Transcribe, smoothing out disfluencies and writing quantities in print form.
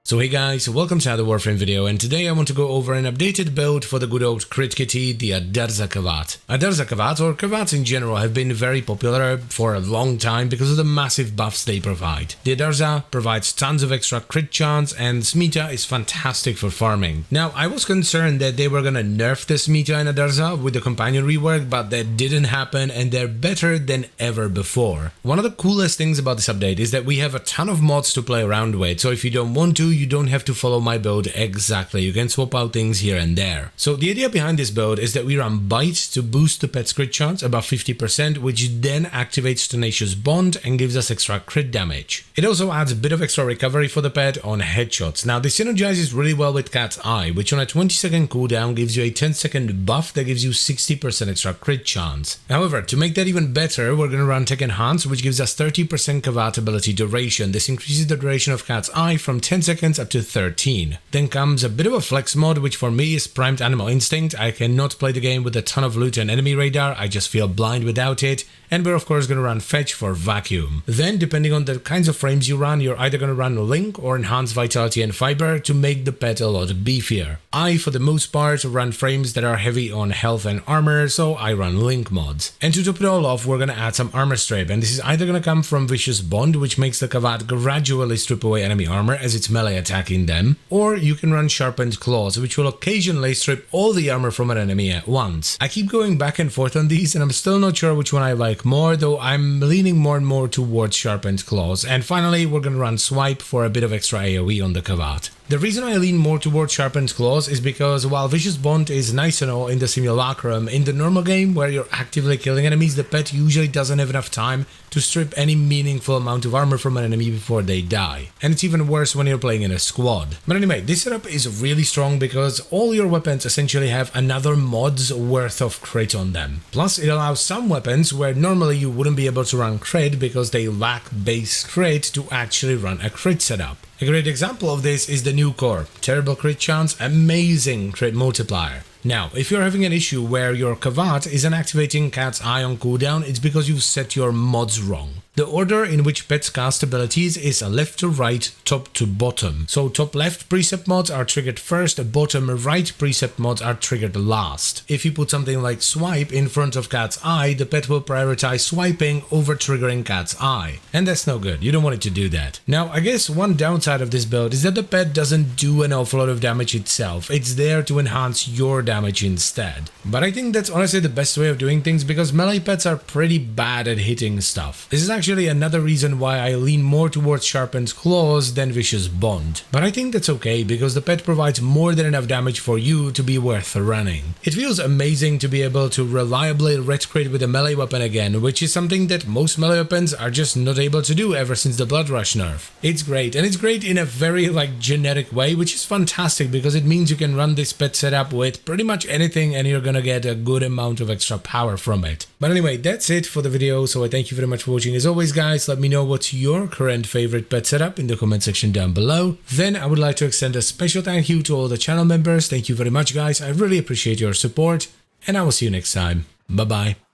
So hey guys, welcome to another Warframe video, and today I want to go over an updated build for the good old crit kitty, the Adarza Kavat. Adarza Kavat, or Kavats in general, have been very popular for a long time because of the massive buffs they provide. The Adarza provides tons of extra crit chance, and Smita is fantastic for farming. Now, I was concerned that they were gonna nerf the Smita and Adarza with the companion rework, but that didn't happen, and they're better than ever before. One of the coolest things about this update is that we have a ton of mods to play around with, so if you don't want to, you don't have to follow my build exactly. You can swap out things here and there. So the idea behind this build is that we run Bite to boost the pet's crit chance above 50%, which then activates Tenacious Bond and gives us extra crit damage. It also adds a bit of extra recovery for the pet on headshots. Now this synergizes really well with Cat's Eye, which on a 20-second cooldown gives you a 10-second buff that gives you 60% extra crit chance. However, to make that even better, we're gonna run Tech Enhance, which gives us 30% Kavat ability duration. This increases the duration of Cat's Eye from 10 seconds up to 13. Then comes a bit of a flex mod, which for me is Primed Animal Instinct. I cannot play the game with a ton of loot and enemy radar, I just feel blind without it. And we're of course going to run Fetch for Vacuum. Then, depending on the kinds of frames you run, you're either going to run Link or Enhance Vitality and Fiber to make the pet a lot beefier. I, for the most part, run frames that are heavy on health and armor, so I run Link mods. And to top it all off, we're going to add some armor strip, and this is either going to come from Vicious Bond, which makes the Kavat gradually strip away enemy armor as it's melee attacking them, or you can run Sharpened Claws, which will occasionally strip all the armor from an enemy at once. I keep going back and forth on these, and I'm still not sure which one I like more, though I'm leaning more and more towards Sharpened Claws. And finally, we're gonna run Swipe for a bit of extra AoE on the Kavat. The reason I lean more towards Sharpened Claws is because while Vicious Bond is nice and all in the Simulacrum, in the normal game where you're actively killing enemies, the pet usually doesn't have enough time to strip any meaningful amount of armor from an enemy before they die. And it's even worse when you're playing in a squad. But anyway, this setup is really strong because all your weapons essentially have another mod's worth of crit on them. Plus, it allows some weapons where normally you wouldn't be able to run crit because they lack base crit to actually run a crit setup. A great example of this is the new core. Terrible crit chance, amazing crit multiplier. Now, if you're having an issue where your Kavat isn't activating Cat's Eye on cooldown, it's because you've set your mods wrong. The order in which pets cast abilities is left to right, top to bottom. So top left precept mods are triggered first, bottom right precept mods are triggered last. If you put something like Swipe in front of Cat's Eye, the pet will prioritize swiping over triggering Cat's Eye. And that's no good, you don't want it to do that. Now, I guess one downside of this build is that the pet doesn't do an awful lot of damage itself. It's there to enhance your damage instead. But I think that's honestly the best way of doing things because melee pets are pretty bad at hitting stuff. This is actually another reason why I lean more towards Sharpened Claws than Vicious Bond. But I think that's okay because the pet provides more than enough damage for you to be worth running. It feels amazing to be able to reliably red crit with a melee weapon again, which is something that most melee weapons are just not able to do ever since the Blood Rush nerf. It's great, and it's great in a very generic way, which is fantastic because it means you can run this pet setup with pretty much anything and you're gonna get a good amount of extra power from it. But anyway, that's it for the video, so I thank you very much for watching. As always guys, let me know what's your current favorite pet setup in the comment section down below. Then I would like to extend a special thank you to all the channel members. Thank you very much guys, I really appreciate your support, and I will see you next time. Bye bye.